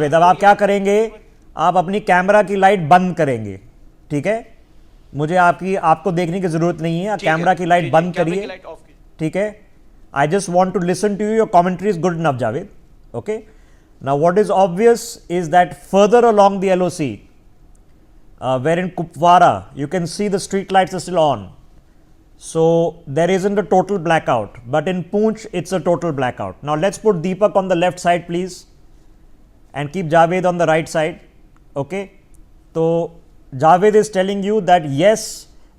अब आप क्या करेंगे, आप अपनी कैमरा की लाइट बंद करेंगे, ठीक है। मुझे आपको देखने की जरूरत नहीं है, आप कैमरा की लाइट बंद करिए, ठीक है। I just want to listen to you, your commentary is good enough Javed, okay. Now what is obvious is that further along the LOC, where in Kupwara you can see the street lights are still on, so there isn't a total blackout, but in Poonch it's a total blackout. Now let's put Deepak on the left side please and keep Javed on the right side, okay. So Javed is telling you that yes,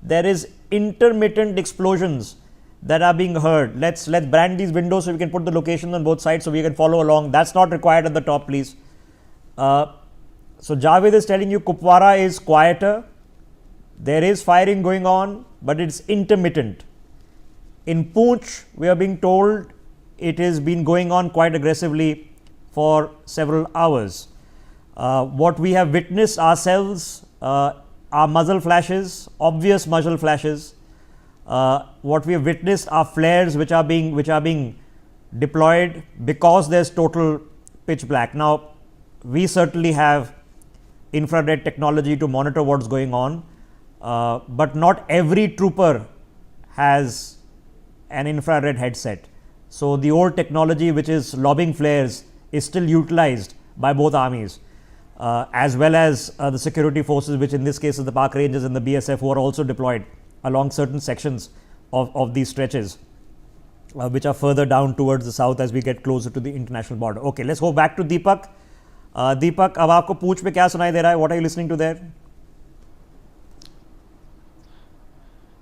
there is intermittent explosions that are being heard. Let's brand these windows so we can put the location on both sides so we can follow along. That's not required at the top please. So Javed is telling you Kupwara is quieter, there is firing going on, but it's intermittent. In Poonch, we are being told it has been going on quite aggressively for several hours. What we have witnessed ourselves are muzzle flashes, obvious muzzle flashes. What we have witnessed are flares which are being deployed because there's total pitch black. Now, we certainly have infrared technology to monitor what's going on, but not every trooper has an infrared headset. So the old technology which is lobbing flares is still utilized by both armies, as well as the security forces, which in this case is the Park Rangers and the BSF, who are also deployed along certain sections of these stretches, which are further down towards the south as we get closer to the international border. Okay, let's go back to Deepak. Deepak, अब आपको पूंछ में क्या सुनाई दे रहा है? What are you listening to there?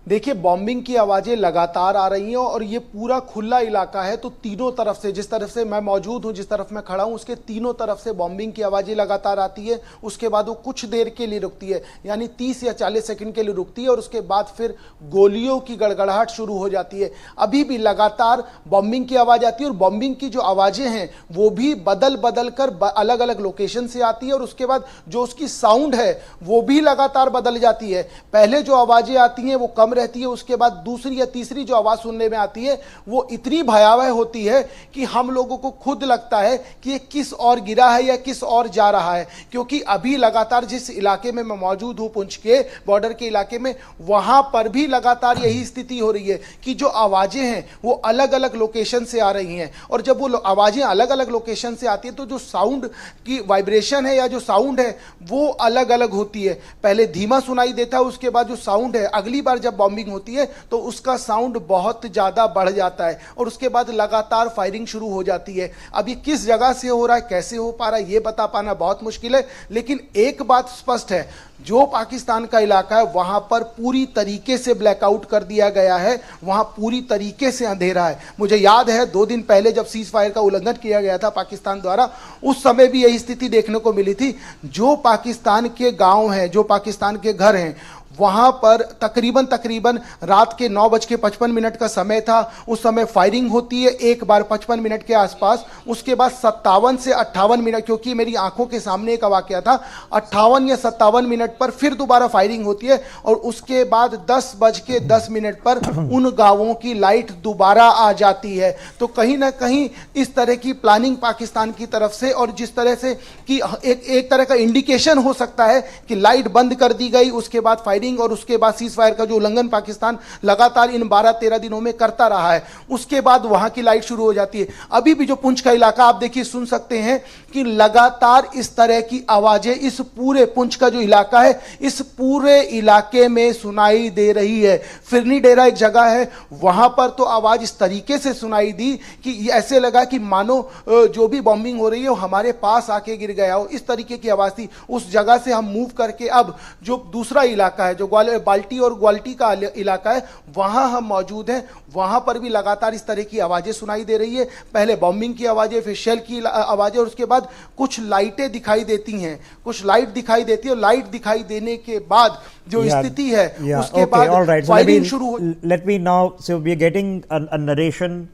देखिए, bombing की आवाजें लगातार आ रही हैं और ये पूरा खुला इलाका है, तो तीनों तरफ से, जिस तरफ से मैं मौजूद हूं, जिस तरफ मैं खड़ा हूं, उसके तीनों तरफ से बॉम्बिंग की आवाजें लगातार आती है। उसके बाद वो कुछ देर के लिए रुकती है, यानी 30 या 40 सेकंड के लिए रुकती है और उसके बाद फिर गोलियों की गड़गड़ाहट शुरू हो जाती है। अभी भी लगातार बॉम्बिंग की आवाज आती है और बॉम्बिंग की जो आवाजें हैं वो भी बदल बदल कर अलग अलग लोकेशन से आती है और उसके बाद जो उसकी साउंड है वो भी लगातार बदल जाती है। पहले जो आवाजें आती हैं वो कम रहती है, उसके बाद दूसरी या तीसरी जो आवाज सुनने में आती है वो इतनी भयावह होती है कि हम लोगों को खुद लगता है कि ये किस और गिरा है या किस और जा रहा है। क्योंकि अभी लगातार जिस इलाके में मैं मौजूद हूं, पुंछ के बॉर्डर के इलाके में, वहां पर भी लगातार यही स्थिति हो रही है कि जो आवाजें हैं वो अलग अलग लोकेशन से आ रही हैं और जब वो आवाजें अलग अलग लोकेशन से आती है तो जो साउंड की वाइब्रेशन है या जो साउंड है वो अलग अलग होती है। पहले धीमा सुनाई देता है, उसके बाद जो साउंड है अगली बार जब बॉम्बिंग होती है तो उसका साउंड बहुत ज्यादा बढ़ जाता है और उसके बाद लगातार फायरिंग शुरू हो जाती है। अब ये किस जगह से हो रहा है, कैसे हो पा रहा है, ये बता पाना बहुत मुश्किल है, लेकिन एक बात स्पष्ट है, जो पाकिस्तान का इलाका है वहां पर पूरी तरीके से ब्लैकआउट कर दिया गया है, वहां पूरी तरीके से अंधेरा है। मुझे याद है 2 दिन पहले जब सीज फायर का उल्लंघन किया गया था पाकिस्तान द्वारा, उस समय भी यही स्थिति देखने को मिली थी। जो पाकिस्तान के गांव हैं, जो पाकिस्तान के घर हैं, वहां पर तकरीबन रात के 9:55 का समय था। उस समय फायरिंग होती है एक बार 55 मिनट के आसपास, उसके बाद 57 से 58 मिनट, क्योंकि मेरी आंखों के सामने एक वाकया था, 58 या 57 मिनट पर फिर दोबारा फायरिंग होती है और उसके बाद 10:10 पर उन गांवों की लाइट दोबारा आ जाती है। तो कहीं ना कहीं इस तरह की प्लानिंग पाकिस्तान की तरफ से, और जिस तरह से कि एक तरह का इंडिकेशन हो सकता है कि लाइट बंद कर दी गई, उसके बाद फायरिंग और उसके बाद सीज फायर का जो उल्लंघन पाकिस्तान लगातार इन 12-13 दिनों में करता रहा है, उसके बाद वहां की लाइट शुरू हो जाती है। अभी भी जो पुंछ का इलाका आप देखिए, सुन सकते हैं कि लगातार इस तरह की आवाजें इस पूरे पुंछ का जो इलाका है, इस पूरे इलाके में सुनाई दे रही है। फिरनी डेरा एक जगह है, वहां पर तो आवाज इस तरीके से सुनाई दी कि ऐसे लगा कि मानो जो भी बॉम्बिंग हो रही है वो हमारे पास आके गिर गया हो, इस तरीके की आवाज थी। उस जगह से हम मूव करके अब जो दूसरा इलाका है, जो बाल्टी और ग्वाल्टी का इलाका है, वहां हम मौजूद हैं। वहां पर भी लगातार इस तरह की आवाजें सुनाई दे रही है। पहले बॉम्बिंग की आवाजें, फिर शेल की आवाजें और उसके बाद कुछ लाइटें दिखाई देती हैं, कुछ लाइट दिखाई देती है और लाइट दिखाई देने के बाद जो स्थिति है उसके बाद फायरिंग शुरू हो। Let me now, so we are getting a narration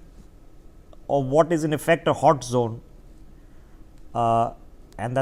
of what is in effect a hot zone, and